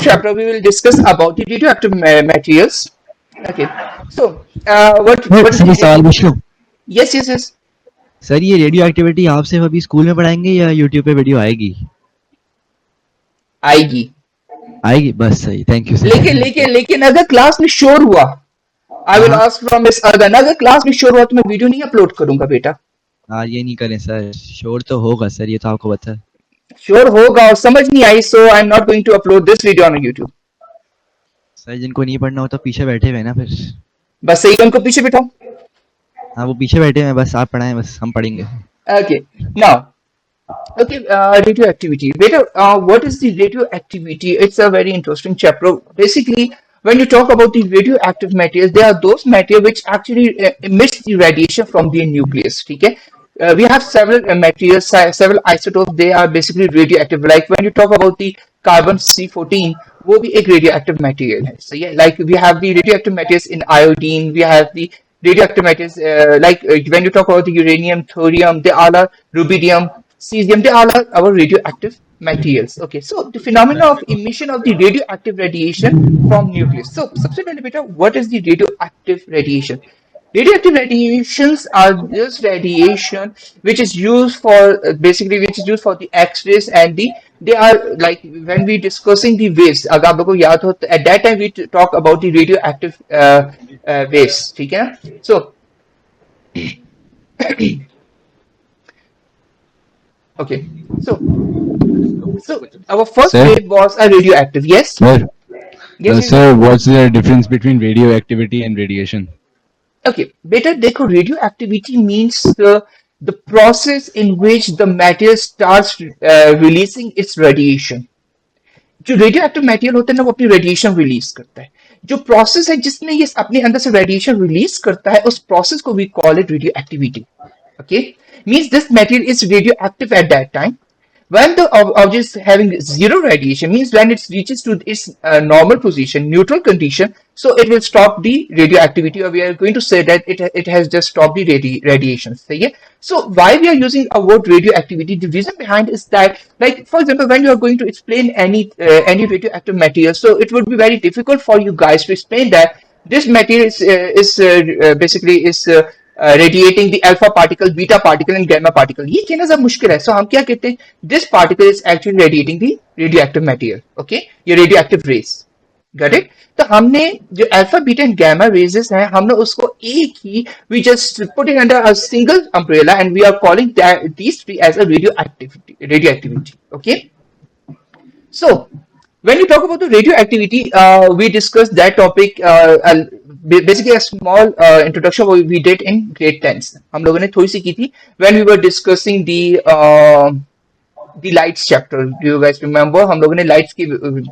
chapter we will discuss about the radioactive materials. Okay, so sir what is sir, ये the सवाल पूछ लूं? yes, yes, yes. Sir, ये radio activity आप सिर्फ अभी स्कूल में पढ़ाएंगे या यूट्यूब पे वीडियो आएगी? आएगी। आएगी, बस सही, थैंक यू सर। लेकिन अगर क्लास में शोर हुआ, आई विल हाँ आस्क फ्रॉम मिस अगन, अगर क्लास में शोर हुआ तो मैं वीडियो नहीं अपलोड करूंगा बेटा। हाँ, ये नहीं करें सर, शोर तो होगा सर, ये तो आपको पता है। शोर होगा और समझ नहीं आई, so I am not going to upload this video on YouTube. Sir, जिनको नहीं पढ़ना हो तो पीछे बैठे हुए हैं ना फिर। बस सही, उनको पीछे बिठाओ। हाँ, वो पीछे बैठे हुए हैं, बस आप पढ़ाएं, बस हम पढ़ेंगे। Okay, now okay, radioactivity. What is the radioactivity? It's a very interesting chapter. Basically, when you talk about the radioactive materials, they are those materials which actually emits the radiation from the nucleus. Okay, we have several materials, several isotopes. They are basically radioactive. Like when you talk about the carbon C14, वो भी एक radioactive material है. So yeah, like we have the radioactive materials in iodine. We have the radioactive materials when you talk about the uranium, thorium, they all are rubidium, cesium, they all are our radioactive materials. Okay, so the phenomena of emission of the radioactive radiation from nucleus. So, सबसे पहले बेटा, what is the radioactive radiation? Radioactive radiations are this radiation which is used for basically which is used for the X-rays and they are like when we discussing the waves. अगर आप लोगों को याद हो तो at that time we talk about the radioactive waves. ठीक है ना? So okay, so our first Sir, wave was a radioactive. Yes, sir, yes. sir, what's the difference between radioactivity and radiation? Okay, बेटा देखो, radioactivity means the process in which the material starts releasing its radiation. जो radioactive material होता है ना, वो अपनी radiation release करता है। जो प्रोसेस है जिसमें ये अपने अंदर से रेडिएशन रिलीज करता है, उस प्रोसेस को we call it radioactivity. Okay, means this material is radioactive at that time. When the object is having zero radiation, means when it reaches to its normal position, neutral condition, so it will stop the radioactivity, or we are going to say that it has just stopped the radiation. So, so why we are using a word radioactivity? The reason behind is that, like for example, when you are going to explain any radioactive material, so it would be very difficult for you guys to explain that this material basically is radiating the alpha particle, beta particle and gamma particle. ये कहना जरा मुश्किल है। So हम क्या कहते हैं? This particle is actually radiating the radioactive material. Okay, ये radioactive rays. Got it? तो हमने जो alpha, beta and gamma rays हैं, हमने उसको एक ही we just put it under a single umbrella and we are calling these three as a radioactivity. Okay. So, when you talk about the radioactivity, we discussed that topic. Basically, a small introduction we did in grade 10th. हम लोगों ने थोड़ी सी की थी when we were discussing the lights chapter. Do you guys remember? हम लोगों ने lights की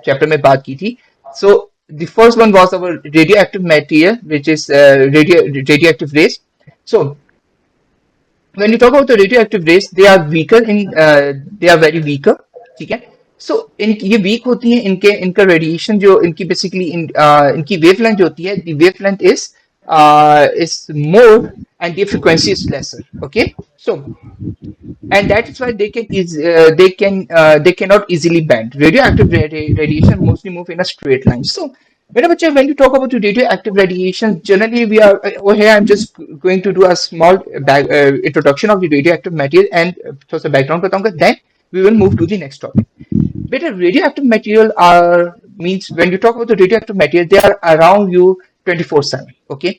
chapter में बात की थी. So, the first one was our radioactive material, which is radioactive rays. So, when you talk about the radioactive rays, they are they are very weaker. ठीक है? सो ये वीक होती हैं, इनका रेडिएशन जो इनकी बेसिकली इनकी वेवलेंथ जो होती है, the wavelength is more and the frequency is lesser. Okay, so and that is why they cannot easily bend. Radioactive radiation mostly move in a straight line. So मेरे बच्चे, when you talk about the radioactive radiation, generally we are over here. I'm just going to do a small introduction of the radioactive material and थोड़ा सा background बताऊंगा. Then we will move to the next topic. But radioactive material means when you talk about the radioactive material, they are around you 24/7. Okay,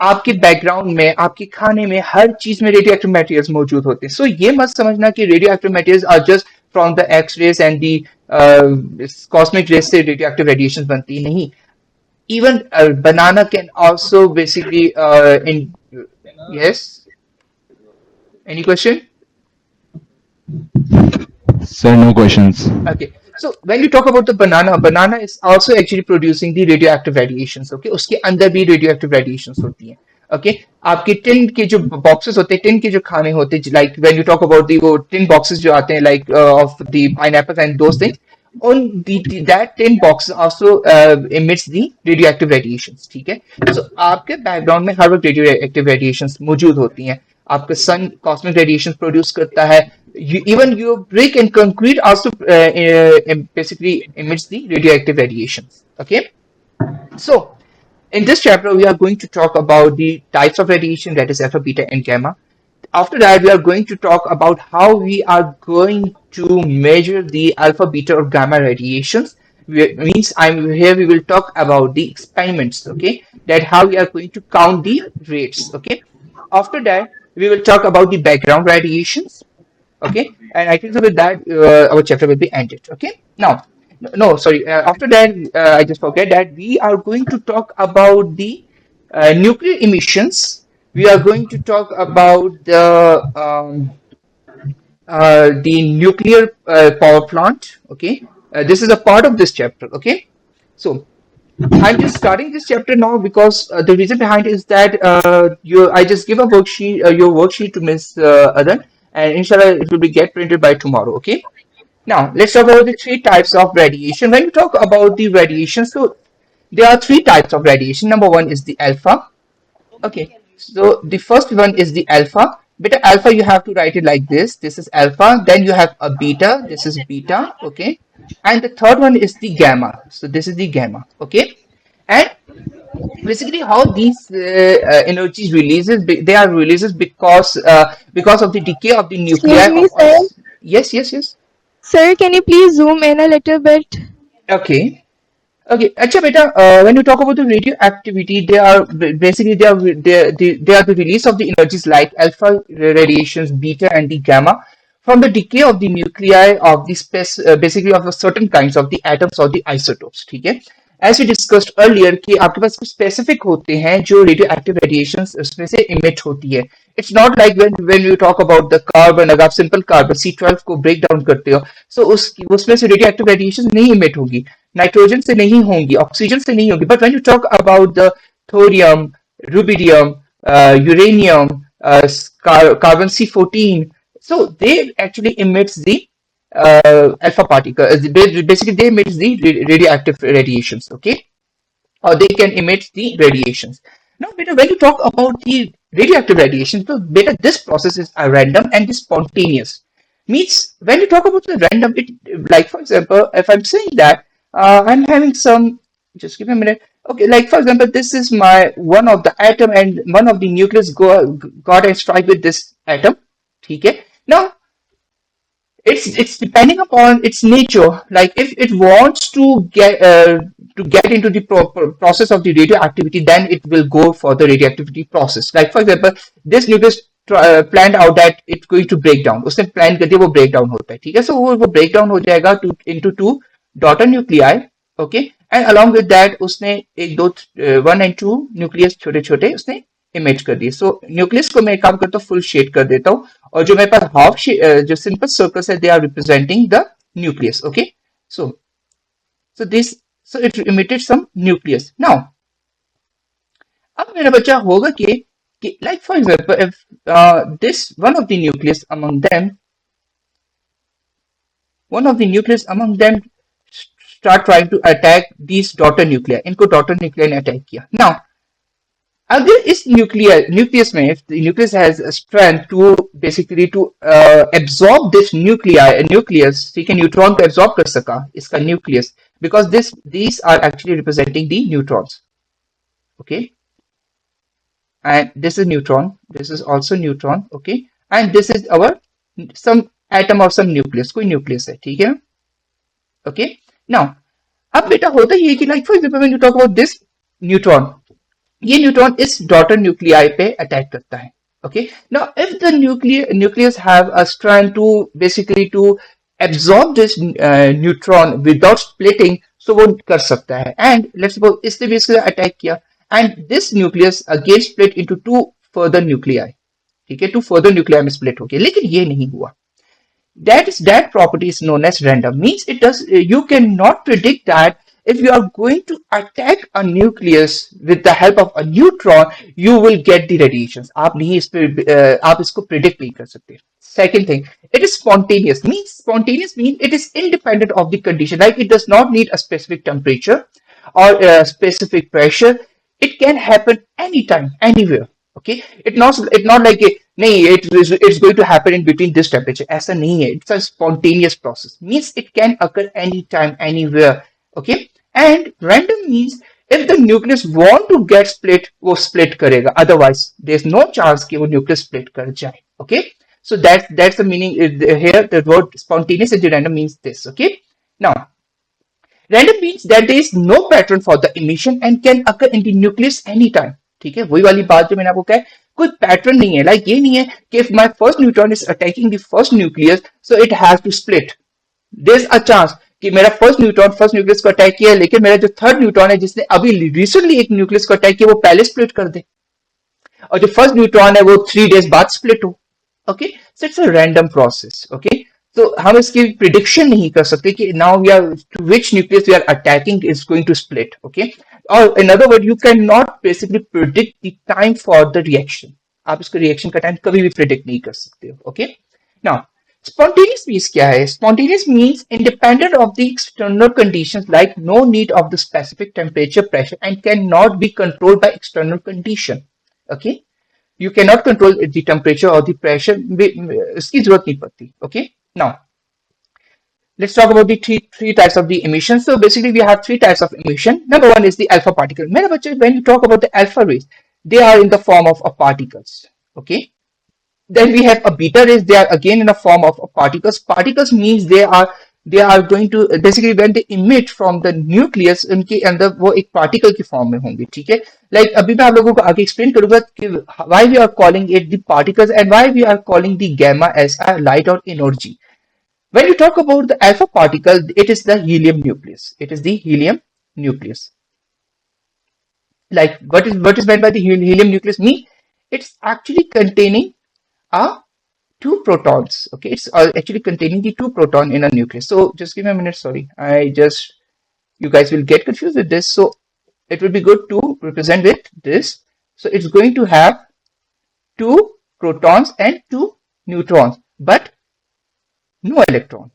आपके background में, आपके खाने में, हर चीज में रेडियोएक्टिव मटेरियल्स मौजूद होते हैं। सो ये मत समझना कि radioactive materials are just from the X rays and the cosmic rays से रेडियोएक्टिव रेडिएशन बनती नहीं। Even banana can also basically in yes, any question? Sir, no questions. Okay, so when you talk about the banana is also actually producing the radioactive radiations. Okay, उसके अंदर भी radioactive radiations होती हैं. Okay, आपके tin के जो boxes होते हैं, टिन के जो खाने होते हैं, like when you talk about the वो टिन बॉक्सेस जो आते हैं, like of the pineapples and those things, on that tin box also emits the radioactive radiations. ठीक है, so आपके बैकग्राउंड में हर वक्त radioactive radiations मौजूद होती हैं. आपका सन कॉस्मिक रेडिएशन प्रोड्यूस करता है. Even your brick and concrete also basically emits the radioactive radiations. Okay, so in this chapter we are going to talk about the types of radiation, that is alpha, beta, and gamma. After that, we are going to talk about how we are going to measure the alpha, beta, or gamma radiations. Means I'm here. We will talk about the experiments. Okay, that how we are going to count the rates. Okay. After that, we will talk about the background radiations. Okay, and I think so with that our chapter will be ended. Okay. Now, no, sorry. After that, I just forget that we are going to talk about the nuclear emissions. We are going to talk about the nuclear power plant. Okay, this is a part of this chapter. Okay, so I'm just starting this chapter now because the reason behind is that I just give a worksheet, your worksheet to Miss Adan, and inshallah it will be get printed by tomorrow. Okay. Now let's talk about the three types of radiation. When we talk about the radiation, so there are three types of radiation. Number one is the alpha. Okay, so the first one is the alpha. Beta alpha, you have to write it like this. This is alpha. Then you have a beta. This is beta. Okay, and the third one is the gamma. So this is the gamma. Okay, and basically how these energies releases, they are releases because of the decay of the nuclei Excuse me, of sir. us. Yes, yes, yes. Sir, can you please zoom in a little bit? Okay. Okay, Acha beta, when you talk about the radioactivity, they are basically they are the release of the energies like alpha radiations, beta, and the gamma from the decay of the nuclei of the basically of a certain kinds of the atoms or the isotopes. ठीक है? As we discussed earlier कि आपके पास कुछ specific होते हैं जो radioactive radiations उसमें से emit होती है. It's not like when you talk about the carbon, अगर आप simple carbon C12 को break down करते हो, so उसमें से radioactive radiations नहीं emit होगी. नाइट्रोजन से नहीं होंगी, ऑक्सीजन से नहीं होंगी. But when you talk about the thorium, rubidium, uranium, carbon C14, so they actually emits the alpha particle. Basically, they emit the radioactive radiations. Okay, or they can emit the radiations. Now, beta, when you talk about the radioactive radiation, so beta, this process is random and is spontaneous. Means when you talk about the random, it like for example, if I'm saying that I'm having some, just give me a minute. Okay, like for example, this is my one of the atom and one of the nucleus got a strike with this atom. Okay. Now it's depending upon its nature. Like if it wants to get into the process of the radioactivity, then it will go for the radioactivity process. Like for example, this nucleus planned out that it's going to break down. उसने plan कर दिया वो break down होता है. ठीक है, so वो break down हो जाएगा into two daughter nuclei. Okay, and along with that उसने एक दो 1 and 2 nucleus छोटे छोटे उसने इमेज कर दिए. सो न्यूक्लियस को मैं काम करता हूँ फुल शेड कर देता हूँ, और जो मेरे पास हाफ जो सिंपल सर्कल्स है, they are representing the nucleus. Okay, so so it emitted some nucleus. Now अब मेरा बच्चा होगा कि like for example if this one of the nucleus among them start trying to attack these daughter nuclei. इनको daughter nuclei ने attack किया. Now अगर इस nucleus में, if the nucleus has a strength to basically to absorb this nucleus, ठीक है, neutron को absorb कर सका इसका nucleus, because these are actually representing the neutrons. Okay, and this is neutron, this is also neutron. Okay, and this is our some atom or some nucleus, कोई nucleus है. ठीक है. Okay, now अब बेटा होता ही है कि like for example when you talk about this neutron, ये न्यूट्रॉन इस डॉटर न्यूक्लियाई पे अटैक करता है. Okay, now if the nucleus have a strength to basically to absorb this neutron without splitting, so वो कर सकता है. एंड लेट्स सपोज इसने भी इसका अटैक किया, and this nucleus again split into two further nuclei. ठीक है, टू फर्दर न्यूक्लियाई में स्प्लिट हो गया, लेकिन ये नहीं हुआ. That property is known as random. Means it does, you cannot predict that if you are going to attack a nucleus with the help of a neutron, you will get the radiations. आप नहीं इस पे आप इसको predict नहीं कर सकते. Second thing, it is spontaneous. Spontaneous means it is independent of the condition. Like it does not need a specific temperature or a specific pressure. It can happen anytime, anywhere. Okay, it not like नहीं, it's going to happen in between this temperature, ऐसा नहीं है, it's a spontaneous process, means it can occur anytime anywhere. Okay, and random means if the nucleus want to get split वो split करेगा, otherwise there's no chance कि वो nucleus split कर जाए. Okay, so that's the meaning here. The word spontaneous and random means this. Okay, now random means that there is no pattern for the emission and can occur in the nucleus anytime. ठीक है, वही वाली बात जो मैंने आपको कहा है, कोई पैटर्न नहीं है, लाइक ये नहीं है कि if my first neutron is attacking the first nucleus so it has to split. There's a chance कि मेरा फर्स्ट न्यूट्रॉन को अटैक किया है, लेकिन मेरा जो थर्ड न्यूट्रॉन है जिसने अभी रिसेंटली एक न्यूक्लियस को अटैक किया वो पहले स्प्लिट कर दे, और जो फर्स्ट न्यूट्रॉन है वो 3 days बाद स्प्लिट हो. Okay, so it's a random process. Okay, तो हम इसकी प्रिडिक्शन नहीं कर सकते कि now we are to which nucleus we are attacking is going to split. Okay, और in other word you can not basically predict the time for the reaction. आप इसको रिएक्शन का टाइम कभी भी प्रिडिक्ट नहीं कर सकते हो. ओके, नाउ spontaneous means क्या है? Spontaneous means independent of the external conditions, like no need of the specific temperature, pressure, and cannot be controlled by external condition. Okay, you cannot control the temperature or the pressure, इसकी जरूरत नहीं पड़ती. Okay, now let's talk about the three types of the emission. So basically we have three types of emission. Number one is the alpha particle. मेरे बच्चे, when you talk about the alpha rays, they are in the form of particles. Okay, then we have a beta rays. They are again in the form of particles. Particles means they are going to basically when they emit from the nucleus, उनके अंदर वो एक particle की form में होंगे. ठीक है, like अभी मैं आप लोगों को आगे explain करूंगा कि why we are calling it the particles and why we are calling the gamma as a light or energy. When you talk about the alpha particle, it is the helium nucleus. It is the helium nucleus. Like what is meant by the helium nucleus? Mean it's actually containing two protons. Okay, it's actually containing the two proton in a nucleus. So just give me a minute. Sorry, you guys will get confused with this. So it will be good to represent with this. So it's going to have two protons and two neutrons, but no electron.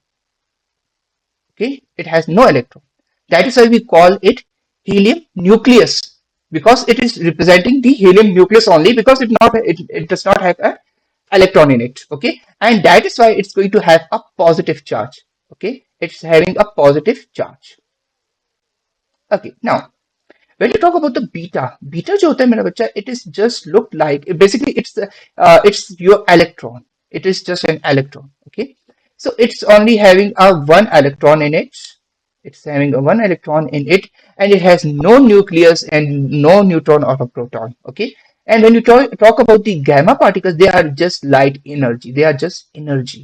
Okay, it has no electron. That is why we call it helium nucleus, because it is representing the helium nucleus only, because it does not have a electron in it. Okay, and that is why it's going to have a positive charge. Okay, it's having a positive charge. Okay, now when you talk about the beta जो होता है मेरा बच्चा, it is just look like basically it's your electron. It is just an electron. Okay, so it's only having a one electron in it. It's having a one electron in it, and it has no nucleus and no neutron or a proton. Okay, and when you talk about the gamma particles, they are just light energy. They are just energy.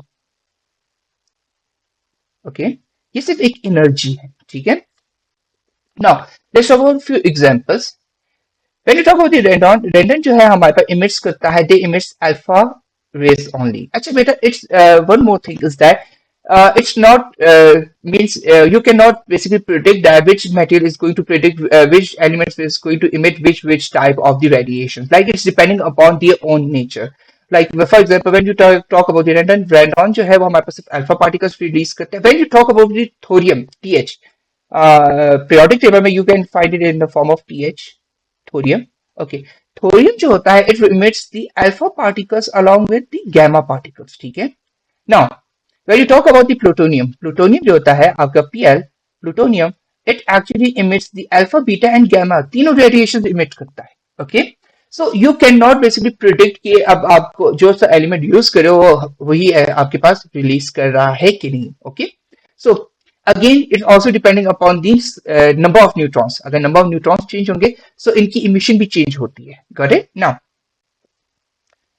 Okay, ये सिर्फ एक energy है. ठीक है, now let's talk about a few examples. When you talk about the radon जो है हमारे पास emits करता है, they emits alpha rays only. अच्छा बेटा, it's one more thing is that it's not means you cannot basically predict that which material is going to predict which elements is going to emit which type of the radiation. Like it's depending upon their own nature. Like for example, when you talk about the radon जो है वो हमारे पास सिर्फ alpha particles release करते हैं. When you talk about the thorium, TH, periodic table में you can find it in the form of TH, thorium. Okay, thorium जो होता है, it emits the alpha particles along with the gamma particles. ठीक है, now when you talk about the plutonium जो होता है आपका Pl, plutonium, it actually emits the alpha, beta and gamma, तीनों radiations emit करता है. Okay, so you cannot basically predict कि अब आपको जो सा एलिमेंट यूज करे वो वही आपके पास रिलीज कर रहा है कि नहीं. Okay, so again it's also depending upon these number of neutrons. अगर number of neutrons change होंगे so इनकी emission भी change होती है. Got it? Now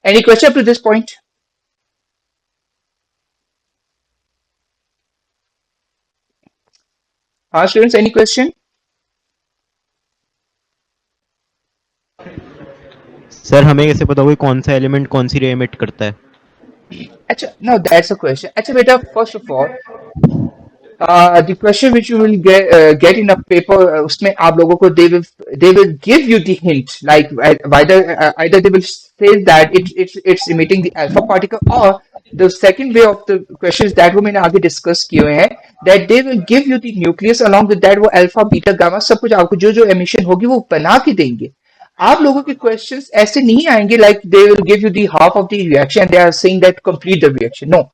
any question up to this point? Students, any question? Sir हमें कैसे पता होगा कौन सा एलिमेंट कौन सी रे एमिट करता है? अच्छा, now that's a question. अच्छा बेटा, first of all, the question which you will get in a paper, उसमें आप लोगों को they will give you the hint, like either they will say that it's emitting the alpha particle, or the second way of the questions that वो मैंने आगे discuss किए हुए हैं, that they will give you the nucleus along with that वो alpha, beta, gamma सब कुछ आपको जो emission होगी वो बना के देंगे. आप लोगों के क्वेश्चंस ऐसे नहीं आएंगे like they will give you the half of the reaction they are saying that complete the reaction. No,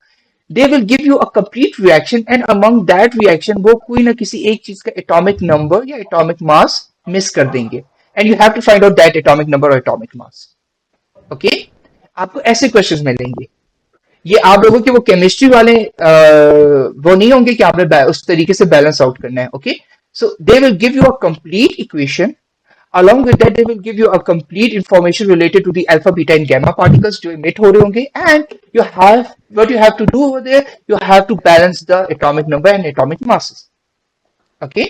they will give you a complete reaction and among that reaction वो कोई ना किसी एक चीज का atomic number या atomic mass miss कर देंगे and you have to find out that atomic number or atomic mass. Okay, आपको ऐसे क्वेश्चंस मिलेंगे. ये आप लोगों के वो केमिस्ट्री वाले वो नहीं होंगे कि आपने उस तरीके से बैलेंस आउट करना है. Okay, so they will give you a complete equation. Along with that, they will give you a complete information related to the alpha, beta, and gamma particles जो emit हो रहे होंगे, and you have what you have to do over there. You have to balance the atomic number and atomic masses. Okay.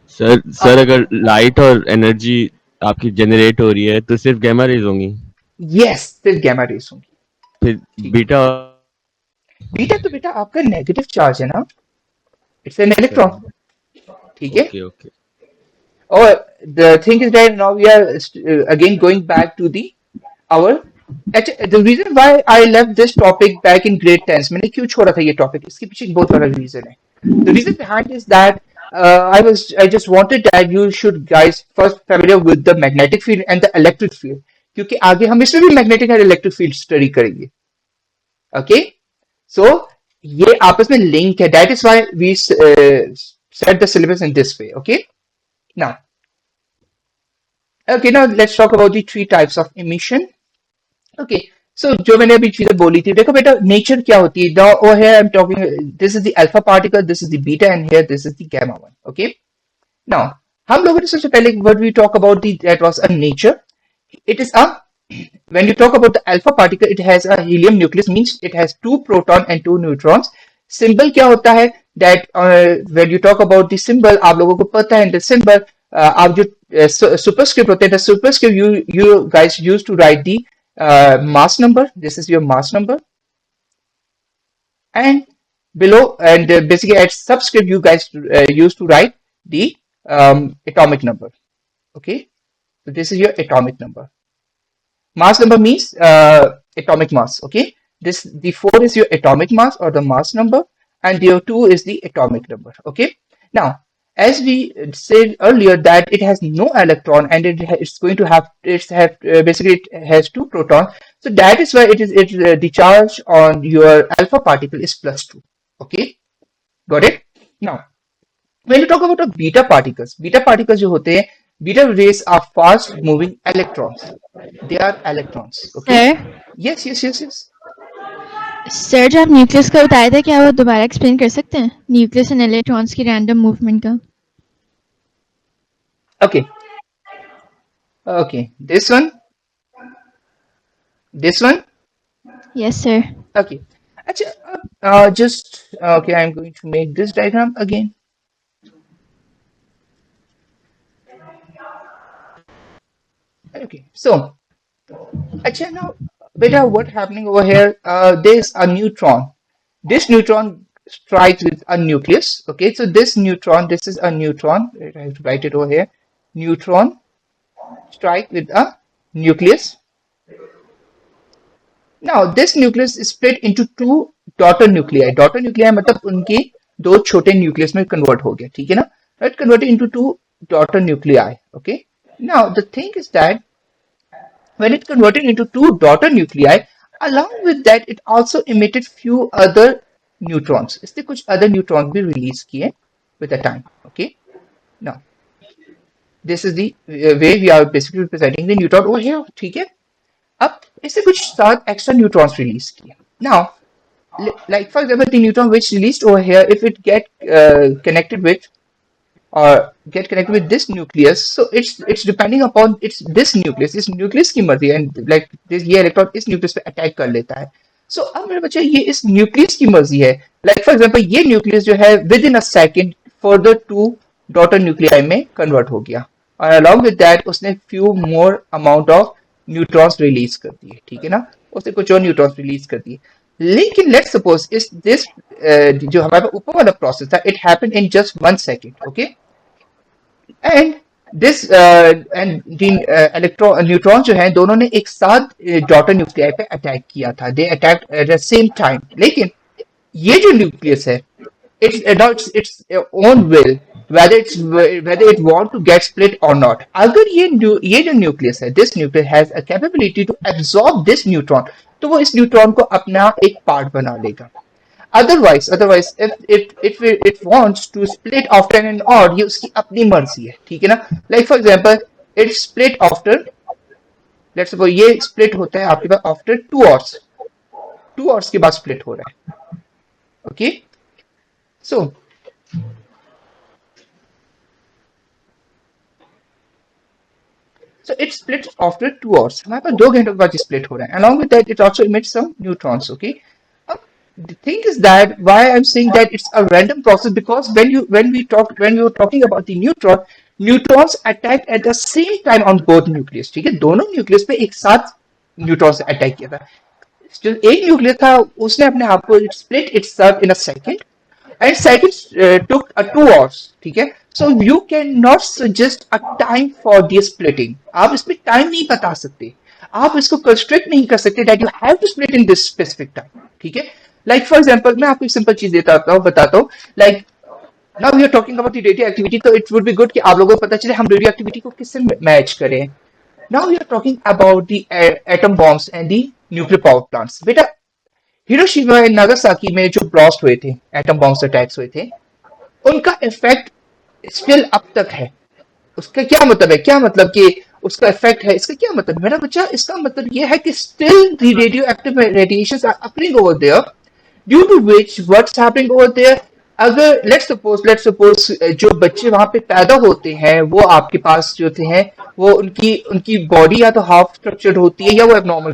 Sir अगर light और energy आपकी generate हो रही है तो सिर्फ गैमा रेज होंगी. Yes, सिर्फ gamma rays होंगी. फिर बीटा बीटा तो बेटा आपका नेगेटिव चार्ज है ना. It's an electron. ठीक है. Okay okay. Or the thing is that now we are again going back to the reason why I left this topic back in grade 10. मैंने क्यों छोड़ा था ये टॉपिक, इसके पीछे एक बहुत बड़ा रीजन है. The reason behind is that I just wanted that you should guys first familiar with the magnetic field and the electric field, क्योंकि आगे हम इसमें भी magnetic and electric field study करेंगे. Okay, so ये आपस में लिंक है. That is why we set the syllabus in this way. Okay. Now let's talk about the three types of emission. Okay, so जो मैंने अभी चीजें बोली थी, देखो बेटा नेचर क्या होती है. Now over here I'm talking, this is the alpha particle, this is the beta, and here this is the gamma one. Okay, now हम लोगों ने सबसे पहले what we talk about that was a nature. It is a, when you talk about the alpha particle, it has a helium nucleus, means it has 2 proton and 2 neutrons. Symbol क्या होता है, that when you talk about the symbol, आप लोगों को पता है, the symbol आप जो superscript होते हैं, the superscript you guys use to write the mass number. This is your mass number, and below, and basically at subscript you guys use to write the atomic number. Okay, so this is your atomic number. Mass number means atomic mass. Okay, the 4 is your atomic mass or the mass number, and the 2 is the atomic number. Okay, now as we said earlier that it has no electron and it's going to have basically it has 2 protons, so that is why the charge on your alpha particle is +2. Okay, got it. Now when you talk about beta particles जो होते हैं, beta rays are fast moving electrons. They are electrons. Okay. Yes. Sir जो आप nucleus का बताया था, क्या वो दोबारा एक्सप्लेन कर सकते हैं, न्यूक्लियस एंड इलेक्ट्रॉन्स की रैंडम मूवमेंट का? Okay, this one. Yes sir. Okay, just okay, I'm going to make this diagram again. Okay, so actually now beta, what happening over here, there's a neutron. This neutron strikes with a nucleus. Okay, so this is a neutron. I have to write it over here. Neutron strike with a nucleus. Now this nucleus is split into 2 daughter nuclei. Daughter nuclei मतलब उनके 2 छोटे nucleus में convert हो गया, ठीक है ना? Right, converted into 2 daughter nuclei. Okay, now the thing is that when it converted into 2 daughter nuclei, along with that it also emitted few other neutrons. इससे कुछ other neutrons भी release किए with the time. Okay, now this is the way we are basically representing the neutron over here. ठीक है, अब इससे कुछ 7 extra neutrons release किए. Now like for example the neutron which released over here, if it get connected with this nucleus, so it's depending upon this nucleus. इस nucleus की मर्जी, and like this ये electron इस nucleus पे attack कर लेता है. So अब मेरे बच्चे ये इस nucleus की मर्जी है. Like for example ये nucleus जो है within a second further 2 daughter nuclei में convert हो गया, और along with that उसने few more amount of neutrons release कर दिए, ठीक है ना? उसने कुछ और neutrons release कर दिए. लेकिन let's suppose इस this जो हमारे ऊपर वाला process था, it happened in just 1 second. Okay, and this and the neutron जो हैं दोनों ने एक साथ daughter nuclei पे attack किया था. They attacked at the same time. लेकिन ये जो nucleus है, it's not its own will whether it want to get split or not. अगर ये जो न्यूक्लियस है, this nucleus has a capability to absorb this neutron, तो वो इस न्यूट्रॉन को अपना एक पार्ट बना लेगा. Otherwise, if it wants to split after an odd, ये उसकी अपनी मर्जी है, ठीक है ना. Like for example, it split after, let's suppose ये split होता है आपके पास after 2 hours. 2 hours के बाद split हो रहा है. Okay, so it splits after 2 hours. हमारे पास 2 घंटों के बाद split हो रहा है. Along with that, it also emits some neutrons. Okay. The thing is that why I'm saying that it's a random process, because when we were talking about the neutrons attacked at the same time on both nucleus. ठीक है, दोनों nucleus पे एक साथ neutron से attack किया था. जो एक न्यूक्लियस था उसने अपने आप को split itself in a second, and second took 2 hours. ठीक है, so you cannot suggest a time for the splitting. आप इसमें टाइम नहीं बता सकते, आप इसको कंस्ट्रक्ट नहीं कर सकते that you have to split in this specific time. ठीक है, like for example मैं आपको एक सिंपल चीज बताता हूँ. like now we are talking about the radioactivity, तो it would be good कि आप लोगों को पता चले हम radioactivity को किससे मैच करें. now we are talking about the atom bombs and the nuclear power plants. बेटा हिरोशिमा एंड नागासाकी में जो ब्लास्ट हुए थे, एटम बॉम्ब अटैक्स हुए थे, उनका इफेक्ट स्टिल अब तक है. उसका क्या मतलब है, क्या मतलब कि उसका इफेक्ट है, इसका क्या मतलब मेरा बच्चा, इसका मतलब ये है कि still the radio active radiations are appearing over there, due to which what's happening over there. अगर लेट्स सपोज जो बच्चे वहां पे पैदा होते हैं वो आपके पास जो थे हैं वो उनकी बॉडी या तो हाफ स्ट्रक्चर्ड होती है या वो एबनॉर्मल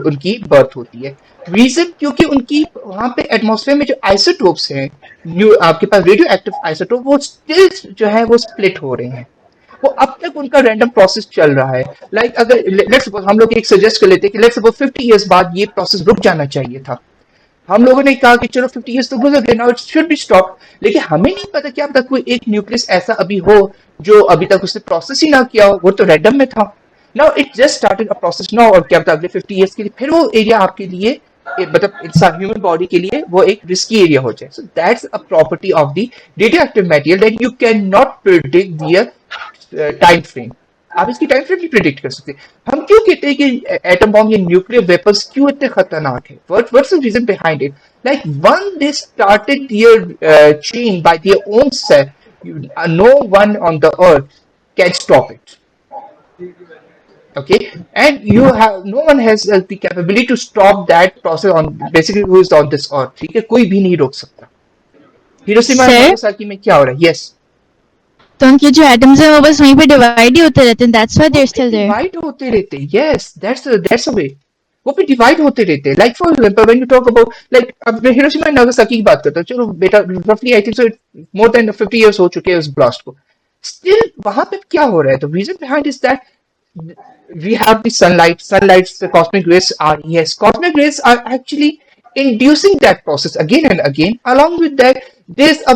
उनकी बर्थ होती है. रीजन क्योंकि उनकी वहां पे एटमॉस्फेयर में जो आइसोटोप्स हैं, आपके पास रेडियो एक्टिव आइसोटोप, वो स्टिल जो है वो स्प्लिट हो रहे हैं. वो अब तक उनका रैंडम प्रोसेस चल रहा है. लाइक अगर लेट्स सपोज हम लोग एक सजेस्ट कर लेते हैं कि लेट्स सपोज 50 इयर्स बाद ये प्रोसेस रुक जाना चाहिए था. हम लोगों ने कहा कि चलो 50 इयर्स तो गुजर गए, now it should be stop. लेकिन हमें नहीं पता क्या तक कोई एक न्यूक्लियस ऐसा अभी हो जो अभी तक उसने प्रोसेस ही ना किया हो, वो तो रैंडम में था. Now it just started a process now, और क्या पता अगले 50 इयर्स के लिए फिर वो एरिया आपके लिए मतलब इंसान ह्यूमन बॉडी के लिए वो एक रिस्की एरिया हो जाए. So that's a property of the radioactive material that you can not predict their time frame. आप इसकी टाइम फ्रेम नहीं प्रिडिक्ट कर सकते. हम क्यों कहते हैं कि एटम बॉम्ब या न्यूक्लियर वेपन्स क्यों इतने खतरनाक है? What's the reason behind it? Like one they started their chain by their own self, no one on the earth can stop it. Okay, and you have no one has the capability to stop that process on basically who is on this earth. ठीक है, कोई भी नहीं रोक सकता. Hiroshima और Nagasaki में क्या हो रहा है? Yes. तो उनके जो एटम्स हैं वो बस वहीं पे डिवाइड ही होते रहते हैं. That's why they're still there. Divide होते रहते हैं. Yes, that's a way. वो भी डिवाइड होते रहते हैं. Like for example, when you talk about like अब मैं हिरोशिमा और नागासाकी की बात करता हूँ. चलो बेटा, roughly I think so more than 50 years हो चुके हैं उस ब्लास्ट को. Still वहां पे क्या हो रहा है? The reason behind is that we have the sunlight, the cosmic rays are, yes, cosmic rays are actually inducing that process again and again. Along with that, there's a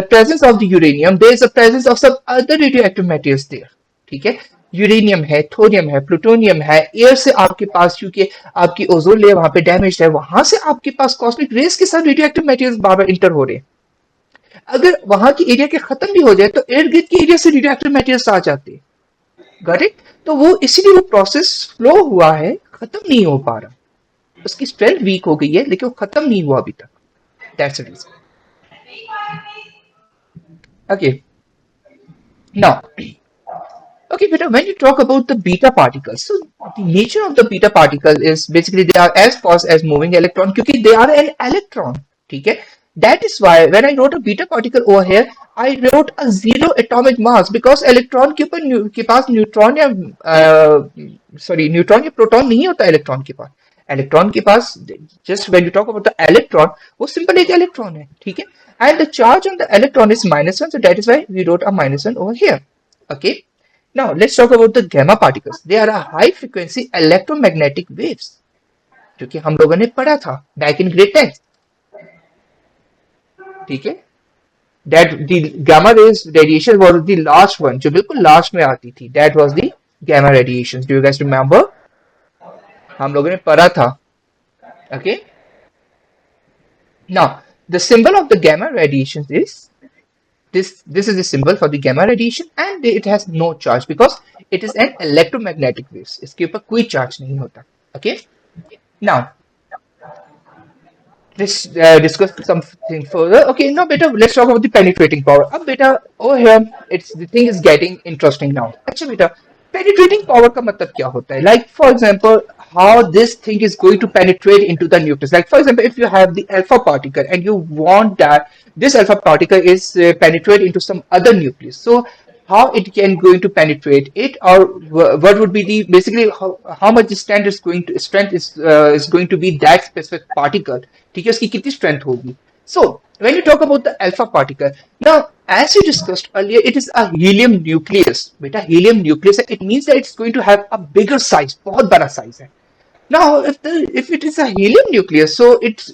presence of the uranium, there's a presence of some other radioactive materials there. ठीक है, uranium है, thorium है, plutonium है. Air से आपके पास क्योंकि आपकी ozone layer वहां पे डैमेज है, वहां से आपके पास कॉस्मिक रेस के साथ रेडियोएक्टिव मटेरियल्स बार बार इंटर हो रहे हैं. अगर वहां की एरिया के खत्म भी हो जाए तो इर्द गिर्द की एरिया से रेडियोएक्टिव मटेरियल्स आ जाते हैं. Got it? तो वो इसीलिए वो प्रोसेस फ्लो हुआ है, खत्म नहीं हो पा रहा. उसकी स्ट्रेंथ वीक हो गई है लेकिन वो खत्म नहीं हुआ अभी तक. That's the reason. Okay, now okay beta, when you talk about the beta particles, so the nature of the beta particle is basically they are as fast as moving electron क्योंकि they are an electron. ठीक है, that is why when I wrote a beta particle over here I wrote a zero atomic mass because electron के ऊपर के पास neutron या neutron या proton नहीं होता. इलेक्ट्रॉन के पास just when you talk about the electron, वो सिंपल एक इलेक्ट्रॉन है. ठीक है, and the charge on the electron is -1, so that is why we wrote a -1 over here. Okay, now let's talk about the gamma particles. They are a high frequency electromagnetic waves जो कि हम लोगों ने पढ़ा था back in grade 10. ठीक है, that the gamma rays radiation was the last one जो बिल्कुल लास्ट में आती थी. that was the gamma radiations. Do you guys remember? हम लोगों ने पढ़ा था. Okay, now the symbol of the gamma radiations is this is the symbol for the gamma radiation, and it has no charge because it is an electromagnetic waves. इसके ऊपर कोई charge नहीं होता. Okay. Now let's discuss something further. Okay, now beta, let's talk about the penetrating power. Ab beta, over here, it's the thing is getting interesting now. अच्छा beta, penetrating power का मतलब क्या होता है? Like for example, how this thing is going to penetrate into the nucleus. Like for example, if you have the alpha particle and you want that this alpha particle is penetrate into some other nucleus. So how it can going to penetrate it, or what would be the basically how much the strength is going to be that specific particle. ठीक है, उसकी कितनी strength होगी. So when you talk about the alpha particle, now as you discussed earlier, it is a helium nucleus. बेटा helium nucleus, it means that it's going to have a bigger size, बहुत बड़ा size है. Now, if it is a helium nucleus, so it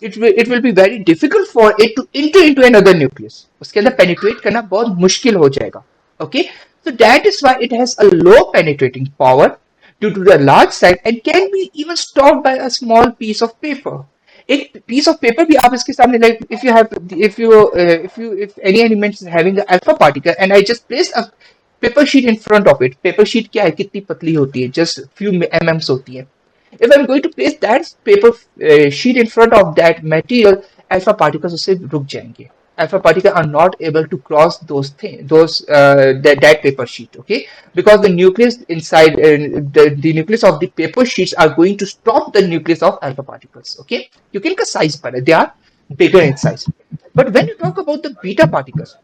will be very difficult for it to enter into another nucleus. उसके अंदर penetrate करना बहुत मुश्किल हो जाएगा. Okay, so that is why it has a low penetrating power due to the large size and can be even stopped by a small piece of paper. एक piece of paper भी आप इसके सामने, like if any element is having the alpha particle and I just place a paper sheet in front of it. Paper sheet क्या है, कितनी पतली होती है, just few mm's होती है. If I'm going to place that paper sheet in front of that material, alpha particles उससे रुक जाएंगे. Alpha particles are not able to cross that paper sheet, okay? Because the nucleus inside the nucleus of the paper sheets are going to stop the nucleus of alpha particles, okay? You can get size पर, they are bigger in size. But when you talk about the beta particles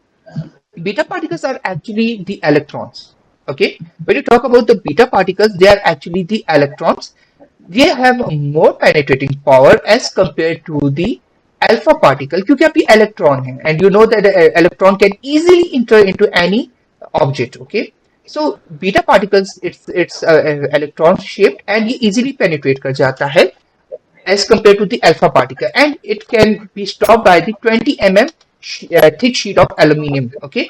are actually the electrons, okay? When you talk about the beta particles, they are actually the electrons. They have more penetrating power as compared to the alpha particle, क्योंकि आप ये electron है, and you know that the electron can easily enter into any object, okay? So beta particles, it's electron shaped and ये easily penetrate कर जाता है as compared to the alpha particle, and it can be stopped by the 20 thick sheet of aluminium, okay?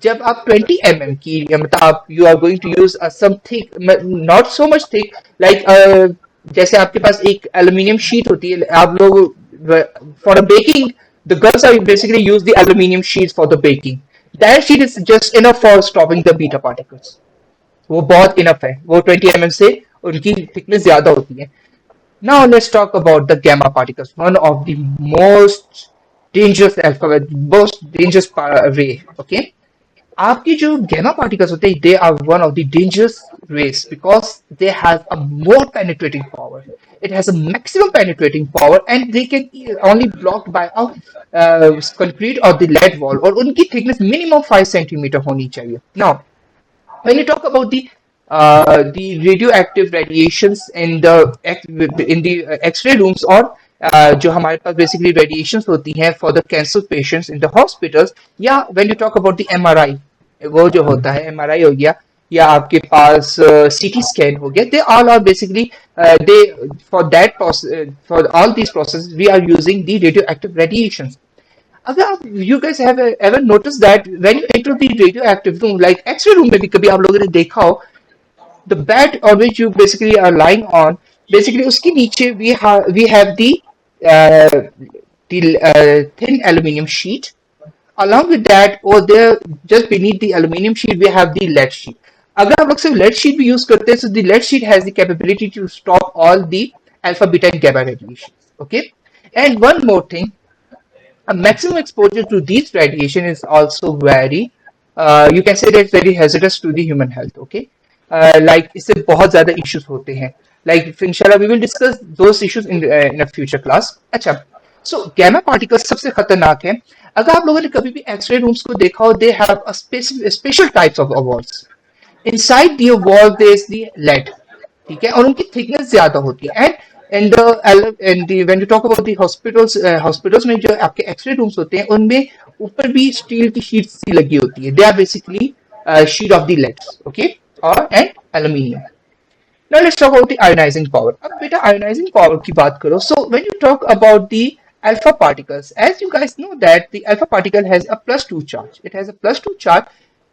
जब आप 20 की मतलब आप you are going to use some thick, not so much thick, like जैसे आपके पास एक aluminium sheet होती है, आप लोग for the baking, the girls are basically use the aluminium sheets for the baking. That sheet is just enough for stopping the beta particles. वो बहुत enough है, वो 20 से उनकी thickness ज़्यादा होती है. Now let's talk about the gamma particles, one of the most dangerous ray, okay? आपकी जो gamma particles होते हैं, they are one of the dangerous rays because they have a more penetrating power. It has a maximum penetrating power and they can only blocked by a concrete or the lead wall, और उनकी thickness minimum 5 centimeter होनी चाहिए. Now, when you talk about the radioactive radiations in the X-ray rooms, और जो हमारे पास basically radiations होती हैं for the cancer patients in the hospitals, या when you talk about the MRI, वो जो होता है MRI हो गया, या आपके पास CT scan हो गया, they all are basically for all these processes we are using the radioactive radiations. अगर आप you guys have ever noticed that when you enter the radioactive room, like X-ray room में भी कभी आप लोगों ने देखा हो, the bed on which you basically are lying on, basically उसके नीचे we have the thin aluminium sheet. Along with that, over there, just beneath the aluminium sheet, we have the lead sheet. अगर आप लोग सिर्फ lead sheet भी use करते हैं, so the lead sheet has the capability to stop all the alpha, beta, and gamma radiations. Okay, and one more thing, a maximum exposure to these radiation is also very, you can say that it's very hazardous to the human health. Okay, like इससे बहुत ज़्यादा issues होते हैं. Like inshallah we will discuss those issues in a future class. अच्छा, so gamma particles सबसे खतरनाक है. अगर आप लोगों ने कभी भी X-ray rooms को देखा हो, they have a special types of walls. Inside the wall there is the lead, ठीक है, और उनकी thickness ज़्यादा होती है. And when you talk about the hospitals में जो आपके X-ray rooms होते हैं, उनमें ऊपर भी steel की sheets सी लगी होती है. They are basically sheet of the leads, okay, and aluminium. Now let's talk about the ionizing power. अब बेटा ionizing power की बात करो. So when you talk about the alpha particles, as you guys know that the alpha particle has a +2 charge. It has a +2 charge.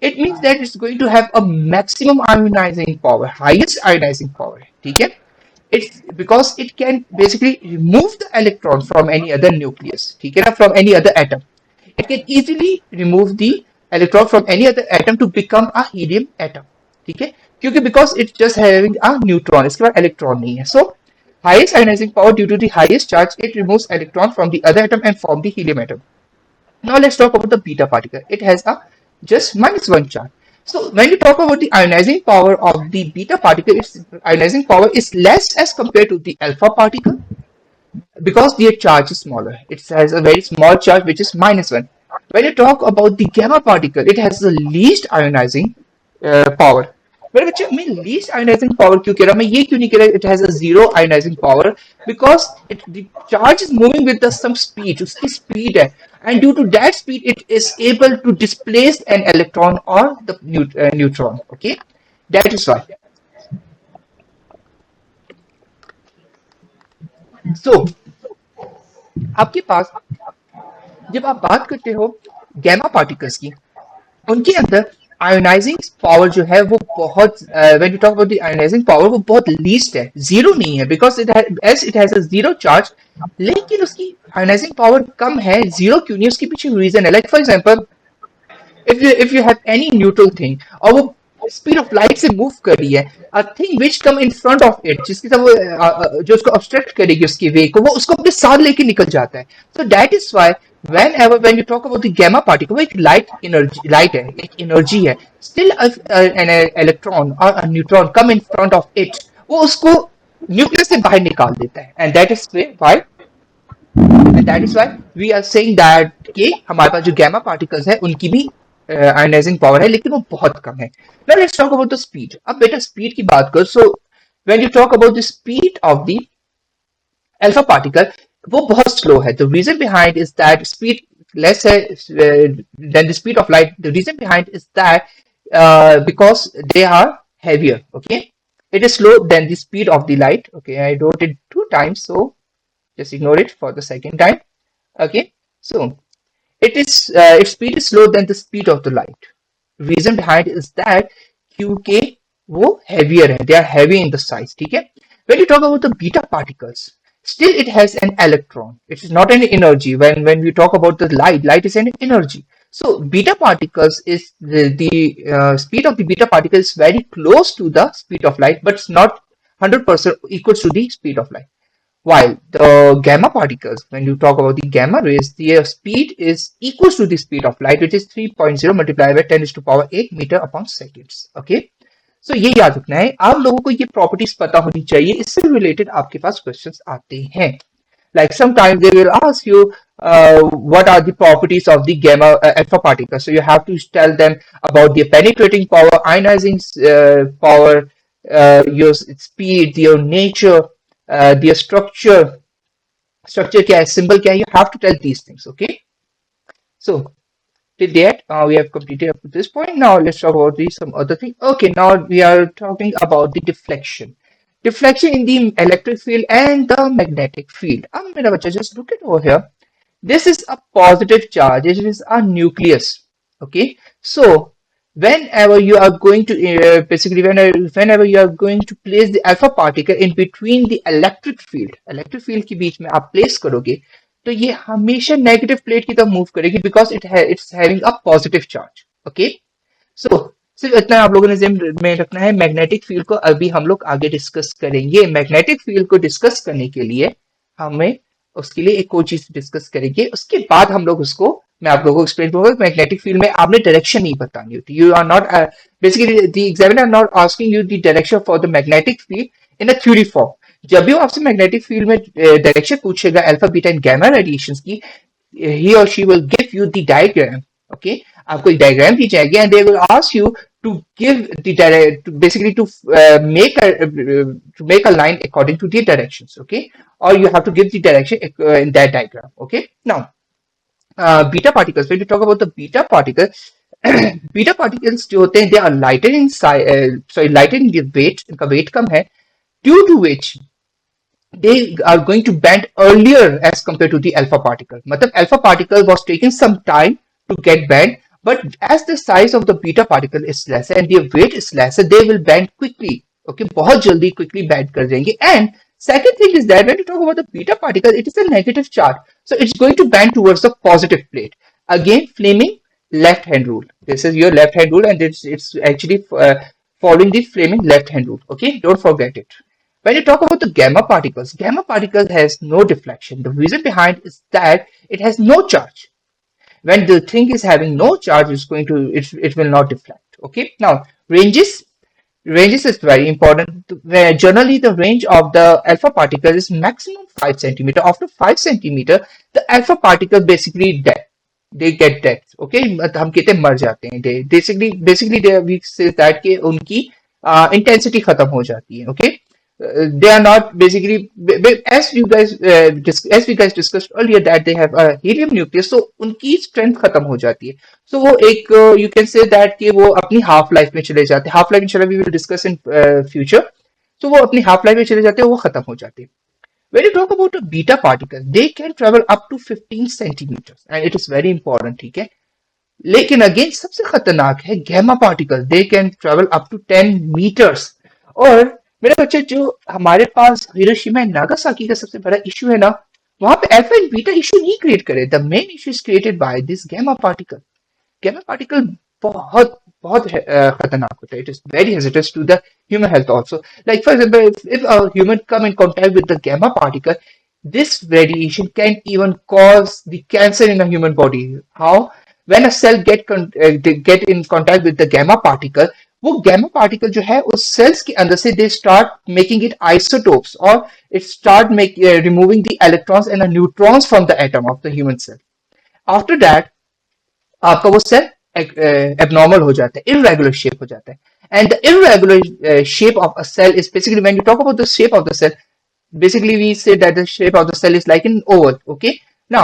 It means that it's going to have a maximum ionizing power, highest ionizing power. ठीक है? It's because it can basically remove the electrons from any other nucleus. ठीक है ना? From any other atom. It can easily remove the electron from any other atom to become a helium atom. ठीक है, क्योंकि because it's just having a neutron, इसके बाद electron नहीं है. So highest ionizing power due to the highest charge, it removes electron from the other atom and form the helium atom. Now let's talk about the beta particle. It has a just -1 charge. So when you talk about the ionizing power of the beta particle, its ionizing power is less as compared to the alpha particle because their charge is smaller. It has a very small charge which is -1. When you talk about the gamma particle, it has the least ionizing power. मेरे बच्चे मैं least ionizing power क्यों कह रहा हूँ, मैं ये क्यों नहीं कह रहा it has a zero ionizing power, because the charge is moving with the some speed, उसकी speed है, and due to that speed it is able to displace an electron or the neutron. Okay, that is why. So आपके पास जब आप बात करते हो gamma particles की, उनके अंदर आयोनाइजिंग पावर जो है वो बहुत when you talk about the ionising power वो बहुत लीस्ट है, जीरो नहीं है, because it has a zero charge, लेकिन उसकी आयोनाइजिंग पावर कम है. जीरो क्यों नहीं, उसके पीछे रीजन है. Like for example if you have any neutral thing और वो स्पीड ऑफ लाइट से मूव कर रही है, a thing which come in front of it, जिसकी सब वो जो उसको obstruct करेगी उसकी वे को, वो उसको अपने साथ लेके निकल जाता है. So that is why when you talk about the gamma particle, वो एक light है, एक energy है. Still an electron or a neutron come in front of it, वो उसको न्यूक्लियस से बाहर निकाल देता है. And that is why we are saying that कि हमारे पास जो gamma particles है उनकी भी आयोनाइजिंग पावर है, लेकिन वो बहुत कम है. Now let's talk about the speed. अब बेटा स्पीड की बात कर. So when you talk about the speed of the alpha particle, वो बहुत स्लो है. The reason behind is that speed less है than the speed of light. The reason behind is that because they are heavier. Okay, it is slow than the speed of the light. Okay, I wrote it 2 times, so just ignore it for the second time. Okay, so its speed is slower than the speed of the light. Reason behind is that क्योंकि वो heavier है, they are heavy in the size. ठीक है. When you talk about the beta particles, still it has an electron. It is not an energy. When we talk about the light is an energy. So beta particles is the speed of the beta particle is very close to the speed of light, but it's not 100% equals to the speed of light. While the gamma particles, when you talk about the gamma rays, their speed is equals to the speed of light, which is 3.0 multiplied by 10 to the power 8 meter upon seconds. Okay, so ये याद रखना है. आप लोगों को ये properties पता होनी चाहिए. इससे related आपके पास questions आते हैं. Like sometimes they will ask you what are the properties of the gamma alpha particles. So you have to tell them about their penetrating power, ionizing power, your speed, their nature, their structure क्या है, symbol क्या है. You have to tell these things. Okay, so till that we have completed up to this point. Now let's talk about some other thing. Okay, now we are talking about the deflection in the electric field and the magnetic field. मेरा बच्चा, just look it over here. This is a positive charge. It is a nucleus. Okay, so whenever you are going to whenever you are going to place the alpha particle in between the electric field के बीच में आप place करोगे, तो ये हमेशा negative plate की तरफ move करेगी, because it's having a positive charge. Okay, so सिर्फ इतना आप लोगों ने ध्यान में रखना है. मैग्नेटिक फील्ड को अभी हम लोग आगे डिस्कस करेंगे. मैग्नेटिक फील्ड को डिस्कस करने के लिए हमें उसके लिए एक और चीज डिस्कस करेंगे. उसके बाद हम लोग उसको मैं आप लोगों को एक्सप्लेन करूंगा. मैग्नेटिक फील्ड में आपने डायरेक्शन नहीं बतानी होती. You are not basically the examiner not asking you the direction for the magnetic field in a theory form. जब भी वो आपसे मैग्नेटिक फील्ड में डायरेक्शन पूछेगा alpha beta and gamma radiations की, he or she will give you the diagram. Okay, आपको एक diagram दी जाएगी and they will ask you to give the basically to make a line according to the directions. Okay, or you have to give the direction in that diagram. Okay, now beta particles, when you talk about the beta particles, beta particles जो होते हैं, they are lighter in size, lighter in the weight, इनका weight कम है, due to which they are going to bend earlier as compared to the alpha particle. मतलब alpha particle was taking some time to get bent, but as the size of the beta particle is lesser and their weight is lesser, they will bend quickly. Okay, बहुत जल्दी quickly bend कर जाएंगे. And second thing is that when you talk about the beta particle, it is a negative charge, so it's going to bend towards the positive plate. Again, left hand rule. This is your left hand rule, and it's actually following the flaming left hand rule. Okay, don't forget it. When you talk about the gamma particle has no deflection. The reason behind is that it has no charge. When the thing is having no charge, it will not deflect. Okay, now ranges is very important. Where generally the range of the alpha particle is maximum 5 centimeter. After 5 centimeter, the alpha particle basically dead. They get dead. Okay, हम कहते हैं मर जाते हैं. They basically we say that कि उनकी intensity खत्म हो जाती है. Okay, they are not basically, as you guys as we guys discussed earlier, that they have a helium nucleus, so उनकी strength खत्म हो जाती है. So वो एक you can say that कि वो अपनी half life में चले जाते हैं. Half life इंशाल्लाह we will discuss in future. So वो अपनी half life में चले जाते हैं, वो खत्म हो जाते हैं. When you talk about a beta particle, they can travel up to 15 centimeters, and it is very important. ठीक है, लेकिन अगेन सबसे खतरनाक है gamma particle. They can travel up to 10 metres. और मेरे बच्चे, जो हमारे पास हिरोशिमा एंड नागासाकी का सबसे बड़ा इशू है ना, वहां पे अल्फा एंड बीटा इशू नहीं क्रिएट करे. The main issue is created by this gamma particle. Gamma particle बहुत बहुत खतरनाक होता है. It is very hazardous to the human health also. Like for example, if a human come in contact with the gamma particle, this radiation can even cause the cancer in a human body. How? When a cell get in contact with the gamma particle, वो gamma particle जो है उस cells के अंदर से they start making it isotopes, or it start removing the electrons and the neutrons from the atom of the human cell. After that, आपका वो cell abnormal हो जाता है, irregular shape हो जाता है. And the irregular shape of a cell is basically, when you talk about the shape of the cell, basically we say that the shape of the cell is like an oval. Okay, now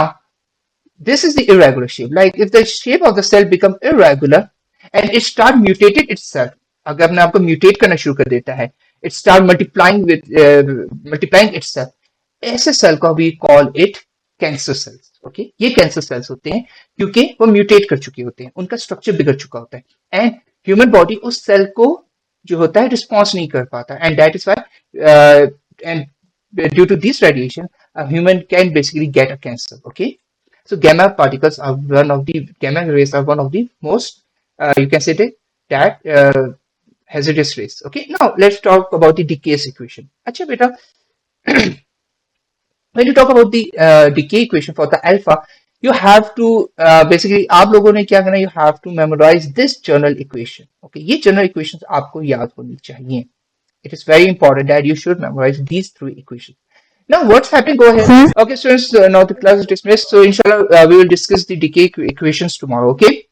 this is the irregular shape. Like if the shape of the cell become irregular and it start mutated itself, अगर अपने आप को mutate करना शुरू कर देता है, it start multiplying itself, ऐसे cell को we call it cancer cells. Okay, ये कैंसर सेल्स होते हैं क्योंकि वो म्यूटेट कर चुके होते हैं, उनका स्ट्रक्चर बिगड़ चुका होता है, एंड ह्यूमन बॉडी उस सेल को जो होता है रिस्पॉन्स नहीं कर पाता. And that is why, and due to this radiation human can basically get a cancer. Okay, so gamma particles are gamma rays are one of the most you can say that hazardous rays. Okay, now let's talk about the decay equation. अच्छा बेटा, when you talk about the decay equation for the alpha, you have to basically, आप लोगों ने क्या करना, you have to memorize this general equation. Okay, ये general equations आपको याद होनी चाहिए. It is very important that you should memorize these three equations. Now what's happening, go ahead. Okay students, now the class is dismissed, so inshallah we will discuss the decay equations tomorrow. Okay.